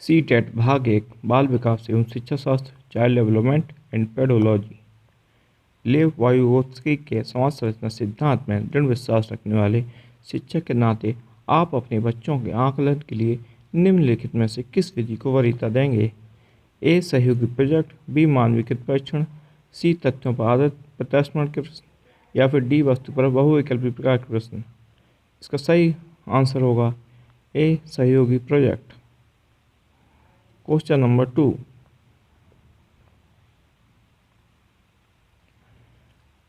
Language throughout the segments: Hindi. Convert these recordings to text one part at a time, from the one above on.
सी टेट भाग 1 बाल विकास एवं शिक्षा शास्त्र, चाइल्ड डेवलपमेंट एंड पेडोलॉजी। लेव वाइगोत्स्की के समाज संरचना सिद्धांत में दृढ़ विश्वास रखने वाले शिक्षक के नाते आप अपने बच्चों के आकलन के लिए निम्नलिखित में से किस विधि को वरीयता देंगे? ए सहयोगी प्रोजेक्ट, बी मानवीकृत परीक्षण, सी तथ्यों पर आधारित प्रत्यास्मरण के प्रश्न या फिर डी वस्तु पर बहुविकल्पी प्रकार के प्रश्न। इसका सही आंसर होगा ए सहयोगी प्रोजेक्ट। क्वेश्चन नंबर 2,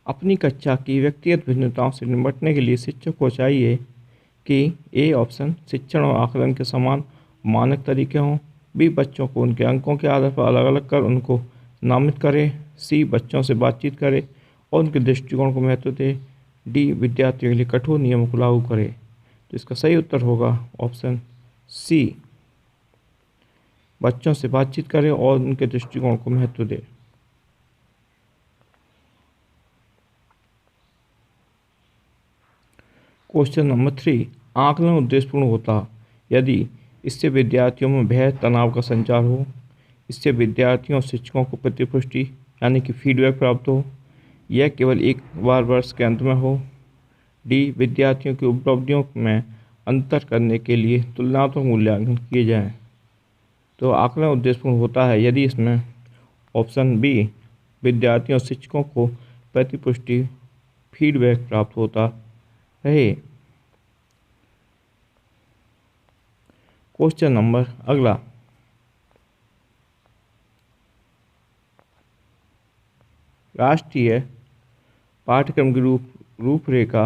अपनी कक्षा की व्यक्तिगत भिन्नताओं से निपटने के लिए शिक्षक को चाहिए कि ए ऑप्शन शिक्षण और आकलन के समान मानक तरीके हों, बी बच्चों को उनके अंकों के आधार पर अलग अलग कर उनको नामित करे, सी बच्चों से बातचीत करे और उनके दृष्टिकोण को महत्व दे, डी विद्यार्थियों के लिए कठोर नियमों को लागू करे। तो इसका सही उत्तर होगा ऑप्शन सी, बच्चों से बातचीत करे और उनके दृष्टिकोण को महत्व दे। क्वेश्चन नंबर 3, आकलन उद्देश्यपूर्ण होता यदि इससे विद्यार्थियों में भय तनाव का संचार हो, इससे विद्यार्थियों और शिक्षकों को प्रतिपुष्टि यानी कि फीडबैक प्राप्त हो, यह केवल एक बार वर्ष के अंत में हो, डी विद्यार्थियों की उपलब्धियों में अंतर करने के लिए तुलनात्मक मूल्यांकन किए जाएं। तो आकलन उद्देश्यपूर्ण होता है यदि इसमें ऑप्शन बी विद्यार्थियों और शिक्षकों को प्रतिपुष्टि फीडबैक प्राप्त होता रहे। क्वेश्चन नंबर अगला, राष्ट्रीय पाठ्यक्रम की रूपरेखा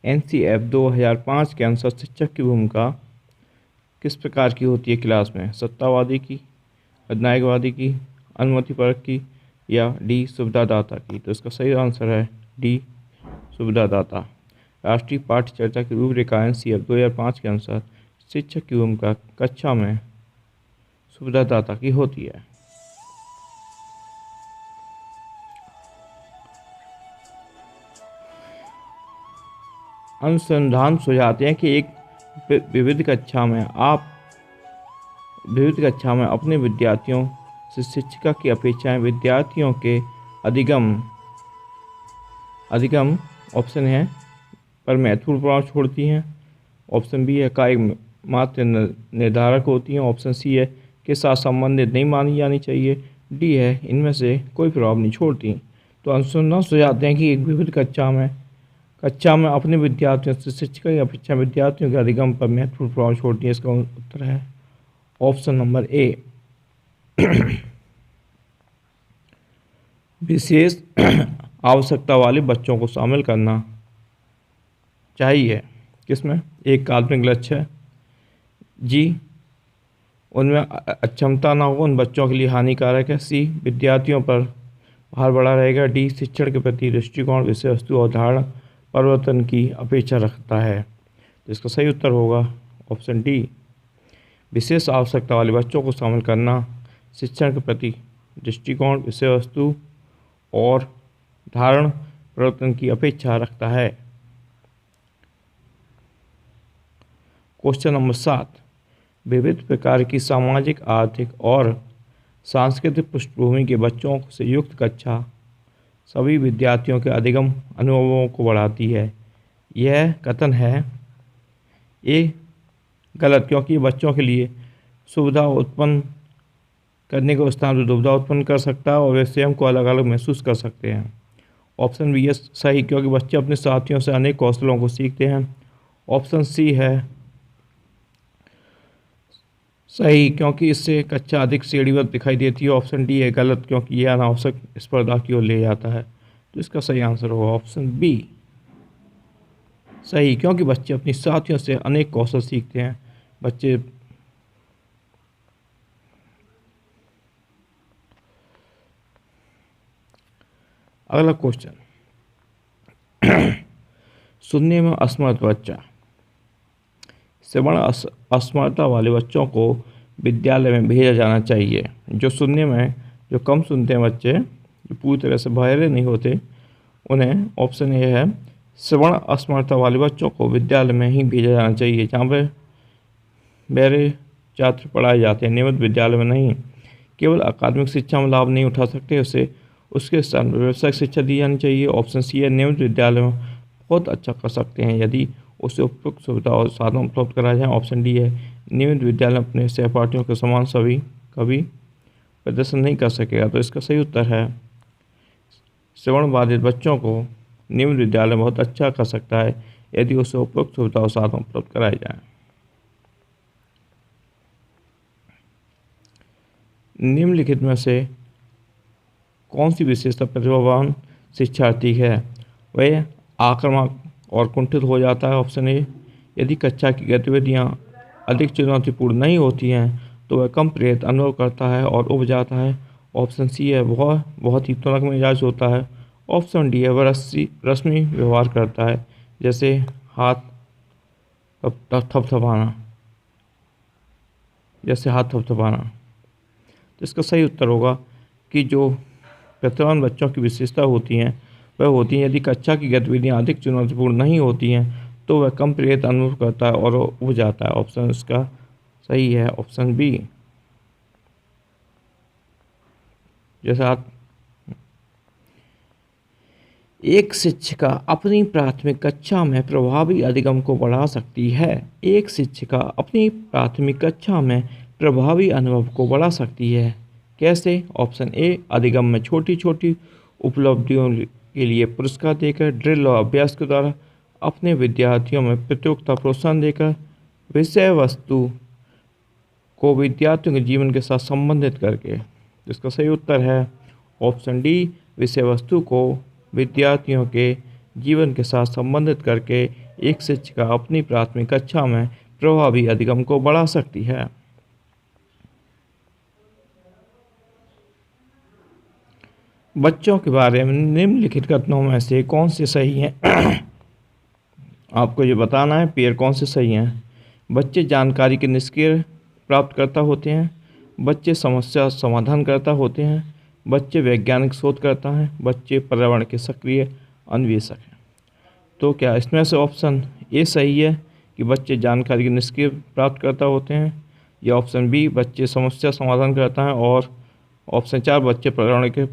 NCF 2005 के अनुसार शिक्षक की भूमिका किस प्रकार की होती है क्लास में? सत्तावादी की, अधिनायकवादी की, अनुमतिपरक की या डी सुविधादाता की? तो इसका सही आंसर है डी सुविधादाता। राष्ट्रीय पाठ्य चर्चा की रूपरेखा NCF 2005 के अनुसार शिक्षक की भूमिका कक्षा में सुविधादाता की होती है। अनुसंधान सुझाते हैं कि एक विविध कक्षा में अपने विद्यार्थियों से शिक्षिका की अपेक्षाएं विद्यार्थियों के अधिगम ऑप्शन है पर महत्वपूर्ण प्रभाव छोड़ती हैं, ऑप्शन बी है कार्य मात्र निर्धारक होती हैं, ऑप्शन सी है के साथ संबंधित नहीं मानी जानी चाहिए, डी है इनमें से कोई प्रभाव नहीं छोड़ती। तो अनुसंधान सुझाते हैं कि एक विविध कक्षा में अपने विद्यार्थियों से शिक्षिका की अपेक्षा विद्यार्थियों के अधिगम पर महत्वपूर्ण प्रभाव छोड़ती है। इसका उत्तर है ऑप्शन नंबर ए। विशेष आवश्यकता वाले बच्चों को शामिल करना चाहिए किसमें? एक काल्पनिक लक्ष्य है, जी उनमें अक्षमता ना हो उन बच्चों के लिए हानिकारक है, सी विद्यार्थियों पर भार बढ़ा रहेगा, डी शिक्षण के प्रति दृष्टिकोण विषय वस्तु और धारणा परिवर्तन की अपेक्षा रखता है। तो इसका सही उत्तर होगा ऑप्शन डी, विशेष आवश्यकता वाले बच्चों को शामिल करना शिक्षण के प्रति दृष्टिकोण विषय वस्तु और धारण परिवर्तन की अपेक्षा रखता है। क्वेश्चन नंबर 7, विविध प्रकार की सामाजिक, आर्थिक और सांस्कृतिक पृष्ठभूमि के बच्चों से युक्त कक्षा सभी विद्यार्थियों के अधिगम अनुभवों को बढ़ाती है। यह कथन है ए गलत, क्योंकि बच्चों के लिए सुविधा उत्पन्न करने के स्थान पर दुविधा उत्पन्न कर सकता है और वे स्वयं को अलग अलग महसूस कर सकते हैं। ऑप्शन बी है सही, क्योंकि बच्चे अपने साथियों से अनेक कौशलों को सीखते हैं। ऑप्शन सी है सही, क्योंकि इससे कक्षा अधिक श्रेणीबद्ध दिखाई देती है। ऑप्शन डी है गलत, क्योंकि यह अनावश्यक स्पर्धा की ओर ले जाता है। तो इसका सही आंसर होगा ऑप्शन बी सही, क्योंकि बच्चे अपनी साथियों से अनेक कौशल सीखते हैं। बच्चे अगला क्वेश्चन, सुनने में असमर्थ बच्चा। श्रवण असमर्थता वाले बच्चों को विद्यालय में भेजा जाना चाहिए। जो कम सुनते हैं बच्चे, जो पूरी तरह से बहरे नहीं होते, उन्हें ऑप्शन ए है श्रवण असमर्थता वाले बच्चों को विद्यालय में ही भेजा जाना चाहिए। जहाँ पे बहरे छात्र पढ़ाए जाते हैं। नियमित विद्यालय में नहीं केवल अकादमिक शिक्षा में लाभ नहीं उठा सकते, उसे उसके स्थान पर व्यावसायिक शिक्षा दी जानी चाहिए। ऑप्शन सी है, नियमित विद्यालय में बहुत अच्छा कर सकते हैं यदि उसे उपयुक्त सुविधा और साधन उपलब्ध कराए जाएँ। ऑप्शन डी है, नियमित विद्यालय अपने सहपाठियों के समान सभी कभी प्रदर्शन नहीं कर सकेगा। तो इसका सही उत्तर है, श्रवण बाधित बच्चों को नियमित विद्यालय बहुत अच्छा कर सकता है यदि उसे उपयुक्त सुविधा और साधन उपलब्ध कराए जाएँ। निम्नलिखित में से कौन सी विशेषता प्रतिभावान शिक्षार्थी है? वह आक्रामक और कुंठित हो जाता है। ऑप्शन ए, यदि कक्षा की गतिविधियां अधिक चुनौतीपूर्ण नहीं होती हैं तो वह कम प्रेरित अनुभव करता है और उब जाता है। ऑप्शन सी है, वह बहुत ही तुनक मिजाज होता है। ऑप्शन डी है, वह रस्मी व्यवहार करता है, जैसे हाथ थपथपाना तो इसका सही उत्तर होगा कि जो प्रतिभावान बच्चों की विशेषता होती हैं वह होती हैं, यदि कक्षा की गतिविधियां अधिक चुनौतीपूर्ण नहीं होती हैं तो वह कम प्रेरित अनुभव करता है और उब जाता है। ऑप्शन इसका सही है, ऑप्शन बी। जैसे आप एक शिक्षिका अपनी प्राथमिक कक्षा में प्रभावी अधिगम को बढ़ा सकती है। एक शिक्षिका अपनी प्राथमिक कक्षा में प्रभावी अनुभव को बढ़ा सकती है। कैसे? ऑप्शन ए, अधिगम में छोटी छोटी उपलब्धियों के लिए पुरस्कार देकर, ड्रिल और अभ्यास के द्वारा, अपने विद्यार्थियों में प्रतियोगिता प्रोत्साहन देकर, विषय वस्तु को विद्यार्थियों के जीवन के साथ संबंधित करके। इसका सही उत्तर है ऑप्शन डी, विषय वस्तु को विद्यार्थियों के जीवन के साथ संबंधित करके एक शिक्षिका अपनी प्राथमिक कक्षा में प्रभावी अधिगम को बढ़ा सकती है। बच्चों के बारे में निम्नलिखित कथनों में से कौन से सही हैं? आपको ये बताना है पेयर कौन से सही हैं। बच्चे जानकारी के निष्क्रिय प्राप्तकर्ता होते हैं, बच्चे समस्या समाधान करता होते हैं, बच्चे वैज्ञानिक शोध करता हैं, बच्चे पर्यावरण के सक्रिय अन्वेषक हैं। तो क्या इसमें से ऑप्शन ए सही है कि बच्चे जानकारी के निष्क्रिय प्राप्तकर्ता होते हैं, या ऑप्शन बी, बच्चे समस्या समाधान करता है, और ऑप्शन 4, बच्चे पर्यावरण के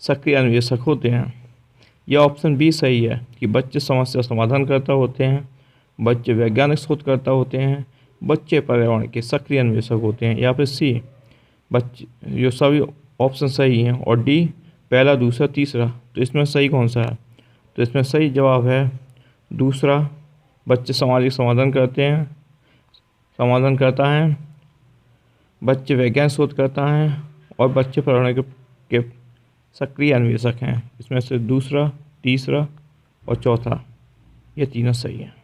सक्रिय अन्वेषक होते हैं। यह ऑप्शन बी सही है कि बच्चे समस्या समाधान करता होते हैं, बच्चे वैज्ञानिक शोधकर्ता होते हैं, बच्चे पर्यावरण के सक्रिय अन्वेषक होते हैं, या फिर सी, बच्चे, ये सभी ऑप्शन सही हैं, और डी पहला, दूसरा, तीसरा। तो इसमें सही कौन सा है? तो इसमें सही जवाब है दूसरा, बच्चे सामाजिक समाधान करता है, बच्चे वैज्ञानिक शोध करता है, और बच्चे पर्यावरण के सक्रिय अन्वेषक हैं। इसमें से दूसरा, तीसरा और चौथा ये तीनों सही हैं।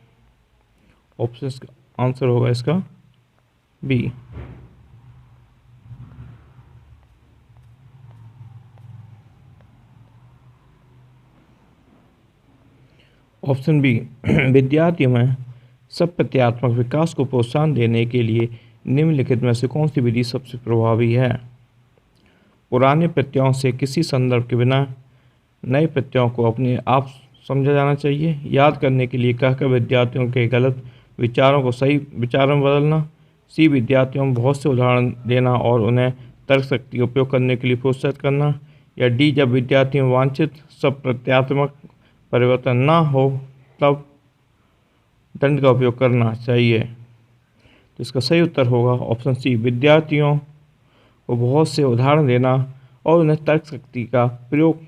ऑप्शन का आंसर होगा इसका बी। ऑप्शन बी, विद्यार्थियों में सप्रत्यात्मक विकास को प्रोत्साहन देने के लिए निम्नलिखित में से कौन सी विधि सबसे प्रभावी है? पुराने प्रत्ययों से किसी संदर्भ के बिना नए प्रत्ययों को अपने आप समझा जाना चाहिए। याद करने के लिए कहकर विद्यार्थियों के गलत विचारों को सही विचारों में बदलना। सी, विद्यार्थियों में बहुत से उदाहरण देना और उन्हें तर्क शक्ति का उपयोग करने के लिए प्रोत्साहित करना। या डी, जब विद्यार्थियों में वांछित सप्रत्यात्मक परिवर्तन ना हो तब दंड का उपयोग करना चाहिए। तो इसका सही उत्तर होगा ऑप्शन सी, विद्यार्थियों को बहुत से उदाहरण देना और उन्हें तर्क शक्ति का प्रयोग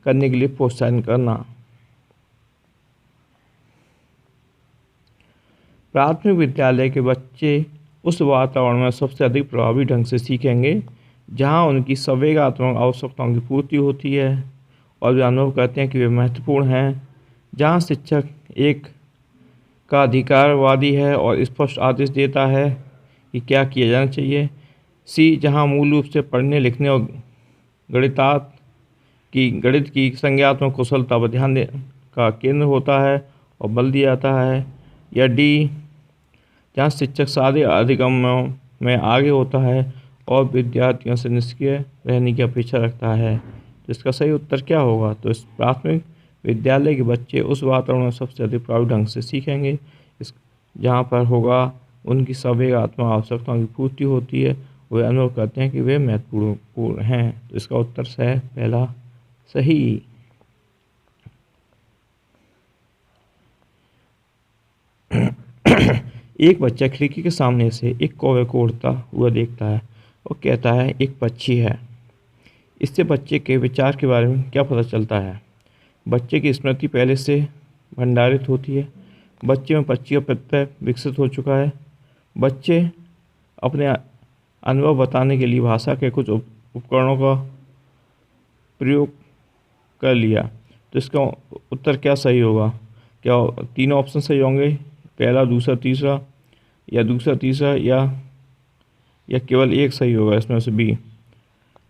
करने के लिए प्रोत्साहन करना। प्राथमिक विद्यालय के बच्चे उस वातावरण में सबसे अधिक प्रभावी ढंग से सीखेंगे जहां उनकी संवेगात्मक आवश्यकताओं की पूर्ति होती है और वे अनुभव करते हैं कि वे महत्वपूर्ण हैं, जहां शिक्षक एक का अधिकारवादी है और स्पष्ट आदेश देता है कि क्या किया जाना चाहिए। सी, जहां मूल रूप से पढ़ने लिखने और गणित की संज्ञात्मक कुशलता पर ध्यान का केंद्र होता है और बल दिया जाता है। या डी, जहां शिक्षक सादे अधिगमों में आगे होता है और विद्यार्थियों से निष्क्रिय रहने की अपेक्षा रखता है। तो इसका सही उत्तर क्या होगा? तो इस प्राथमिक विद्यालय के बच्चे उस वातावरण में सबसे अधिक प्रभावी ढंग से सीखेंगे जहाँ पर होगा उनकी संवेगात्मक आवश्यकताओं की पूर्ति होती है, वे अनुभव करते हैं कि वे महत्वपूर्ण हैं। तो इसका उत्तर है पहला सही। एक बच्चा खिड़की के सामने से एक कौवे को उड़ता हुआ देखता है और कहता है एक पक्षी है। इससे बच्चे के विचार के बारे में क्या पता चलता है? बच्चे की स्मृति पहले से भंडारित होती है। बच्चे में पक्षी का प्रत्यय विकसित हो चुका है। बच्चे अपने अनुभव बताने के लिए भाषा के कुछ उपकरणों का प्रयोग कर लिया। तो इसका उत्तर क्या सही होगा? क्या तीनों ऑप्शन सही होंगे? पहला, दूसरा, तीसरा, या दूसरा, तीसरा, या केवल एक सही होगा इसमें से बी?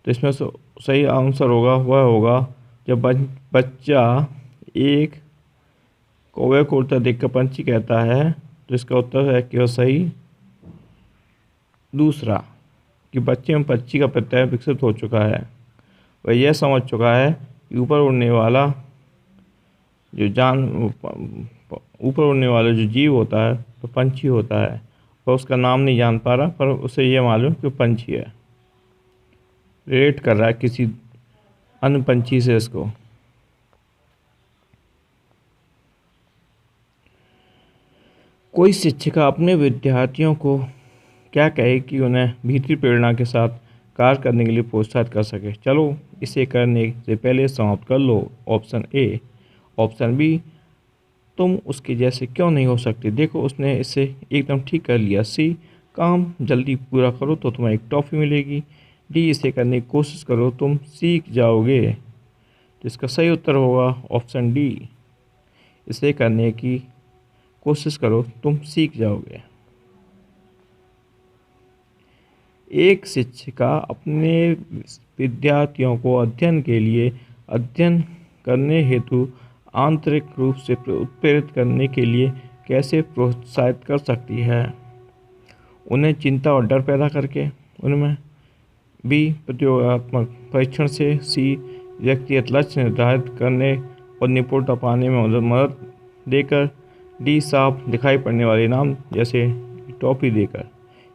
तो इसमें से सही आंसर होगा वह होगा जब बच्चा एक कौवे को उड़ता देखकर पंछी कहता है, तो इसका उत्तर है केवल सही दूसरा, कि बच्चे में पक्षी का प्रत्यय विकसित हो चुका है। वह यह समझ चुका है कि ऊपर उड़ने वाला जो जीव होता है तो पंछी होता है। वह उसका नाम नहीं जान पा रहा, पर उसे यह मालूम कि पंछी है। रिलेट कर रहा है किसी अन्य पंछी से इसको। कोई शिक्षिका अपने विद्यार्थियों को क्या कहे कि उन्हें भीतरी प्रेरणा के साथ कार्य करने के लिए प्रोत्साहित कर सके? चलो इसे करने से पहले समाप्त कर लो। Option A. ऑप्शन बी, तुम उसके जैसे क्यों नहीं हो सकते, देखो उसने इसे एकदम ठीक कर लिया। सी, काम जल्दी पूरा करो तो तुम्हें एक टॉफ़ी मिलेगी। डी, इसे करने की कोशिश करो तुम सीख जाओगे। तो इसका सही उत्तर होगा ऑप्शन डी, इसे करने की कोशिश करो तुम सीख जाओगे। एक शिक्षिका अपने विद्यार्थियों को अध्ययन करने हेतु आंतरिक रूप से उत्प्रेरित करने के लिए कैसे प्रोत्साहित कर सकती है? उन्हें चिंता और डर पैदा करके उनमें, बी, प्रतियोगात्मक परीक्षण से, सी, व्यक्तिगत लक्ष्य निर्धारित करने और निपुणता पाने में मदद देकर, डी, साफ दिखाई पड़ने वाले इनाम जैसे टॉफी देकर।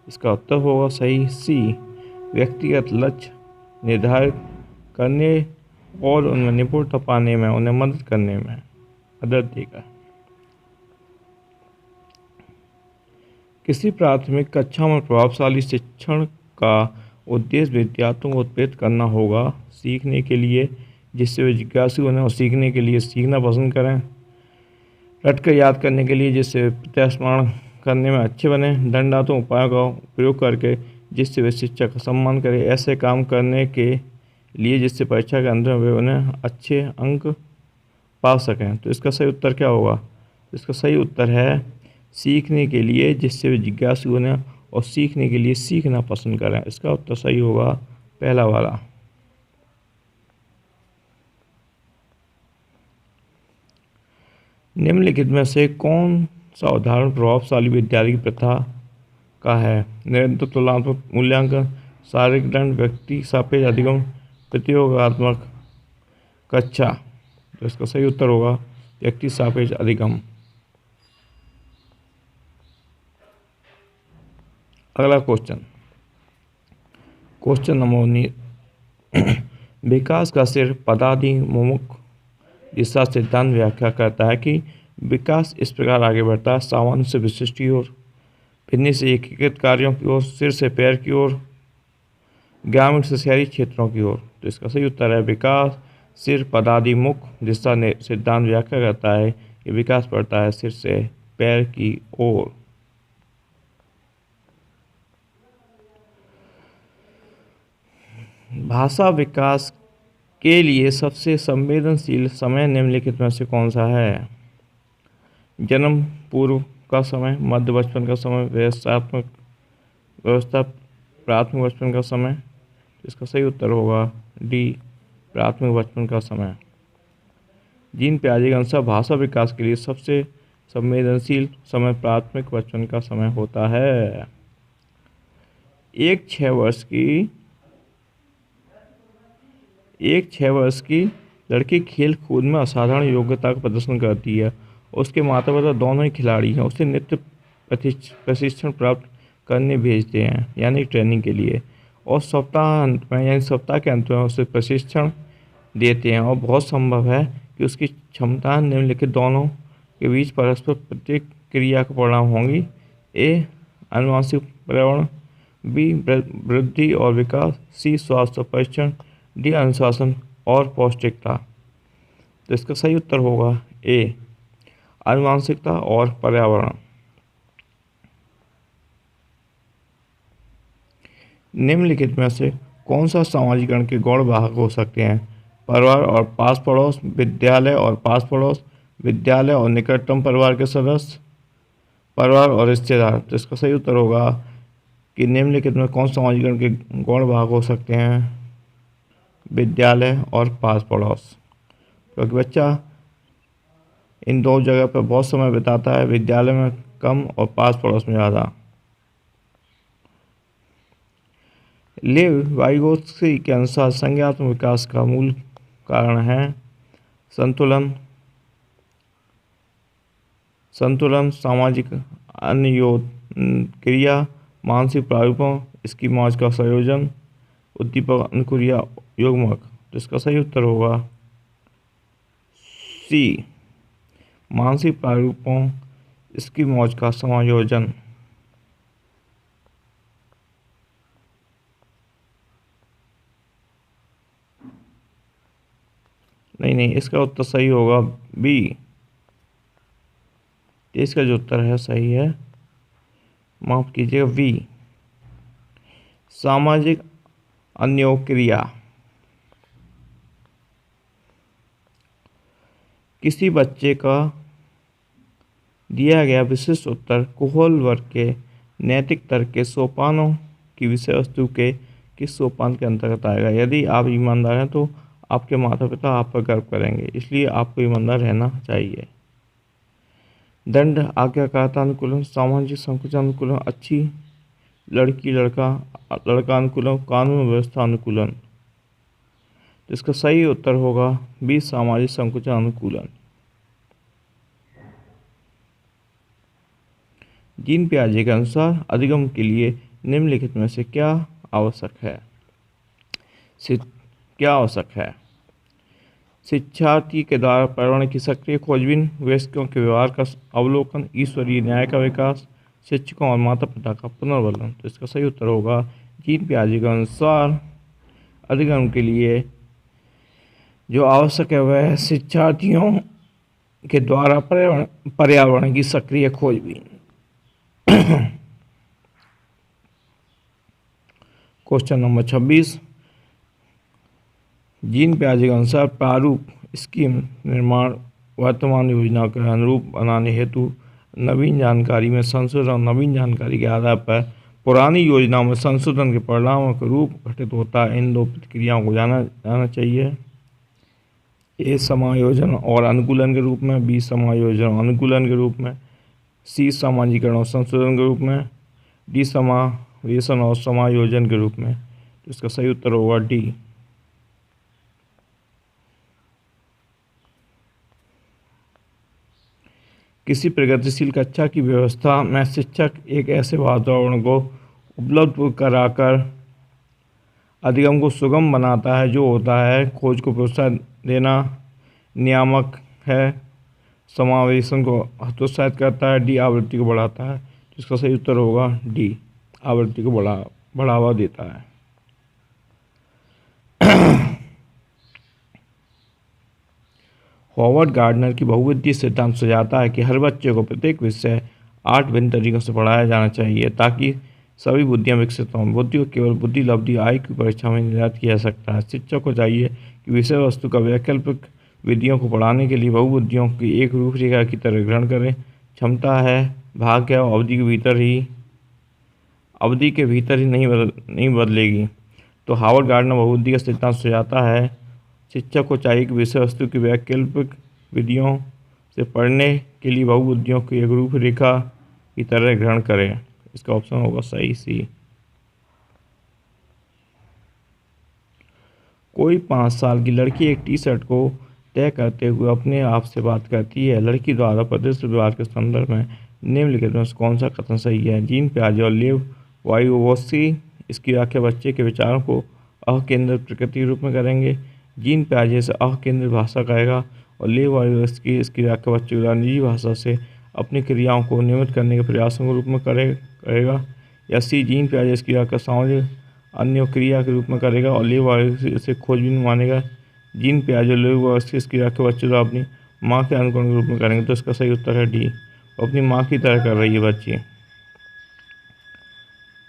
इसका उत्तर होगा सही सी, व्यक्तिगत लक्ष्य निर्धारित करने और उनमें निपुणता पाने में उन्हें मदद करने में मदद देगा। किसी प्राथमिक कक्षा में प्रभावशाली शिक्षण का उद्देश्य विद्यार्थियों को उत्प्रेरित करना होगा सीखने के लिए, जिससे वे जिज्ञासु बने और सीखने के लिए सीखना पसंद करें। रटकर याद करने के लिए, जिससे प्रत्यास्मरण करने में अच्छे बने। दंडात्मक उपायों का प्रयोग करके, जिससे वे शिक्षा का सम्मान करें। ऐसे काम करने के लिए जिससे परीक्षा के अंत में वे उन्हें अच्छे अंक पा सकें। तो इसका सही उत्तर क्या होगा? इसका सही उत्तर है सीखने के लिए, जिससे वे जिज्ञासु बने और सीखने के लिए सीखना पसंद करें। इसका उत्तर सही होगा पहला वाला। निम्नलिखित में से कौन सा उदाहरण प्रभावशाली विद्यार्थी की प्रथा का है? निरंतर तुलनात्मक मूल्यांकन, शारीरिक दंड, व्यक्ति सापेक्ष अधिगम, प्रतियोगात्मक कक्षा। तो इसका सही उत्तर होगा व्यक्ति सापेक्ष अधिगम। अगला क्वेश्चन नंबर 19। विकास का सिर्फ पदाधिमुख दिशा सिद्धांत व्याख्या करता है कि विकास इस प्रकार आगे बढ़ता है: सामान्य से विशिष्ट की ओर, भिन्न से एकीकृत कार्यों की ओर, सिर से पैर की ओर, ग्रामीण से शहरी क्षेत्रों की ओर। तो इसका सही उत्तर है विकास सिर पदाधिमुख दिशा सिद्धांत व्याख्या करता है कि विकास बढ़ता है सिर से पैर की ओर। भाषा विकास के लिए सबसे संवेदनशील समय निम्नलिखित में से कौन सा है? जन्म पूर्व का समय, मध्य बचपन का समय, प्राथमिक बचपन का समय। इसका सही उत्तर होगा डी, प्राथमिक बचपन का समय। जीन पियाजे के अनुसार भाषा विकास के लिए सबसे संवेदनशील समय प्राथमिक बचपन का समय होता है। एक 6 वर्ष की लड़की खेल कूद में असाधारण योग्यता का प्रदर्शन करती है। उसके माता पिता दोनों ही खिलाड़ी हैं। उसे नृत्य प्रशिक्षण प्राप्त करने भेजते हैं, यानी ट्रेनिंग के लिए, और सप्ताह अंत में यानी सप्ताह के अंत में उसे प्रशिक्षण देते हैं। और बहुत संभव है कि उसकी क्षमताएं निम्नलिखित दोनों के बीच परस्पर प्रतिक्रिया का परिणाम होंगी। ए, आनुवंशिक पर्यावरण, बी, वृद्धि और विकास, सी, स्वास्थ्य परीक्षण, डी, अनुशासन और पौष्टिकता। तो इसका सही उत्तर होगा ए, आनुवंशिकता और पर्यावरण। निम्नलिखित में से कौन सा समाजीकरण के गौण वाहक हो सकते हैं? परिवार और पास पड़ोस, विद्यालय और पास पड़ोस, विद्यालय और निकटतम परिवार के सदस्य, परिवार और रिश्तेदार। तो इसका सही उत्तर होगा कि निम्नलिखित में कौन समाजीकरण के गौण वाहक हो सकते हैं? विद्यालय और पास पड़ोस, क्योंकि बच्चा इन दो जगह पर बहुत समय बिताता है, विद्यालय में कम और पास पड़ोस में ज़्यादा। लेव वाइगोत्स्की के अनुसार संज्ञानात्मक विकास का मूल कारण है संतुलन, सामाजिक अन्योन्याश्रय, मानसिक प्रारूपों, इसकी मौज का संयोजन, उद्दीपक अनुक्रिया योगमार्ग। तो इसका सही उत्तर होगा सी, मानसिक प्रारूपों, इसकी मौज का समायोजन। नहीं, इसका उत्तर सही होगा बी। इसका जो उत्तर है सही है, माफ कीजिएगा, वी, सामाजिक अन्योन्याश्रय। किसी बच्चे का दिया गया विशिष्ट उत्तर कोहल वर्ग के नैतिक तर्क के सोपानों की विषय वस्तु के किस सोपान के अंतर्गत आएगा? यदि आप ईमानदार हैं तो आपके माता पिता आप पर गर्व करेंगे, इसलिए आपको ईमानदार रहना चाहिए। दंड आज्ञाकारिता अनुकूलन, सामाजिक संकुचन अनुकूलन, अच्छी लड़की लड़का अनुकूलन, कानून व्यवस्था अनुकूलन। तो इसका सही उत्तर होगा बी, सामाजिक संकुचन अनुकूलन। जीन पियाजे के अनुसार अधिगम के लिए निम्नलिखित में से क्या आवश्यक है? शिक्षार्थी के द्वारा पर्यावरण की सक्रिय खोजबीन, वयस्कों के व्यवहार का अवलोकन, ईश्वरीय न्याय का विकास, शिक्षकों और माता पिता का पुनर्वलन। तो इसका सही उत्तर होगा जीन पियाजे के अनुसार अधिगम के लिए जो आवश्यक है वह है शिक्षार्थियों के द्वारा पर्यावरण की सक्रिय खोजबीन। क्वेश्चन नंबर 26, जीन पियाजे के अनुसार प्रारूप स्कीम निर्माण वर्तमान योजना के अनुरूप बनाने हेतु नवीन जानकारी में संशोधन, नवीन जानकारी के आधार पर पुरानी योजना में संशोधन के परिणामों के रूप घटित होता है। इन दो प्रक्रियाओं को जाना चाहिए। ए, समायोजन और अनुकूलन के रूप में, बी, समायोजन और अनुकूलन के रूप में, सी, सामाजिकरण और संशोधन के रूप में, डी, समावेशन और समायोजन के रूप में। तो इसका सही उत्तर होगा डी। किसी प्रगतिशील कक्षा की व्यवस्था में शिक्षक एक ऐसे वातावरण को उपलब्ध कराकर अधिगम को सुगम बनाता है जो होता है खोज को प्रोत्साहन देना, नियामक है, समावेशन को हतोत्साहित करता है, डी, आवृत्ति को बढ़ाता है। तो इसका सही उत्तर होगा डी, आवृत्ति को बढ़ावा देता है। हॉवर्ड गार्डनर की बहुविधीय सिद्धांत सुझाता है कि हर बच्चे को प्रत्येक विषय 8 भिन्न तरीकों से पढ़ाया जाना चाहिए ताकि सभी बुद्धियां विकसित हों। बुद्धि को केवल बुद्धि लब्धि आय की परीक्षा में निर्धारित किया जा सकता है। शिक्षक को चाहिए कि विषय वस्तु का वैकल्पिक विधियों को पढ़ाने के लिए बहुबुद्धियों की एक रूपरेखा की तरह ग्रहण करें। क्षमता है, भाग्य और अवधि के भीतर ही नहीं बदलेगी। तो हॉवर्ड गार्डनर बहुबुद्धि का सिद्धांत सुझाता है शिक्षक को चाहिए कि विषय वस्तु की वैकल्पिक विधियों से पढ़ने के लिए बहुबुद्धियों की एक रूपरेखा की तरह ग्रहण करें। इसका ऑप्शन होगा सही सी। कोई 5 साल की लड़की एक टी शर्ट को तय करते हुए अपने आप से बात करती है। लड़की द्वारा प्रदर्शित व्यवहार के संदर्भ में निम्नलिखित में से कौन सा कथन सही है? जीन पियाजे और लेव वाइगोत्स्की इसकी व्याख्या बच्चे के विचारों को अकेंद्रित प्रकृति के रूप में करेंगे। जीन पियाजे से अकेंद्रित भाषा कहेगा और लेव वाइगोत्स्की इसकी व्याख्या बच्चे द्वारा निजी भाषा से अपनी क्रियाओं को नियमित करने के प्रयासों के रूप में करेगा। या सी, जीन पियाजे इसकी व्याख्या सामाजिक अन्य क्रिया के रूप में करेगा और लेव वाइगोत्स्की इसे खोजबीन मानेगा। जीन पियाजे और लेव वाइगोत्स्की इसकी व्याख्या बच्चे द्वारा अपनी माँ के अनुकरण के रूप में करेंगे। तो इसका सही उत्तर है डी, अपनी माँ की तरह कर रही है बच्ची।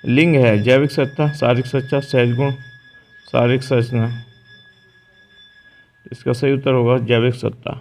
लिंग है जैविक सत्ता, शारीरिक सच्चा, सहज गुण, शारीरिक संरचना। इसका सही उत्तर होगा जैविक सत्ता।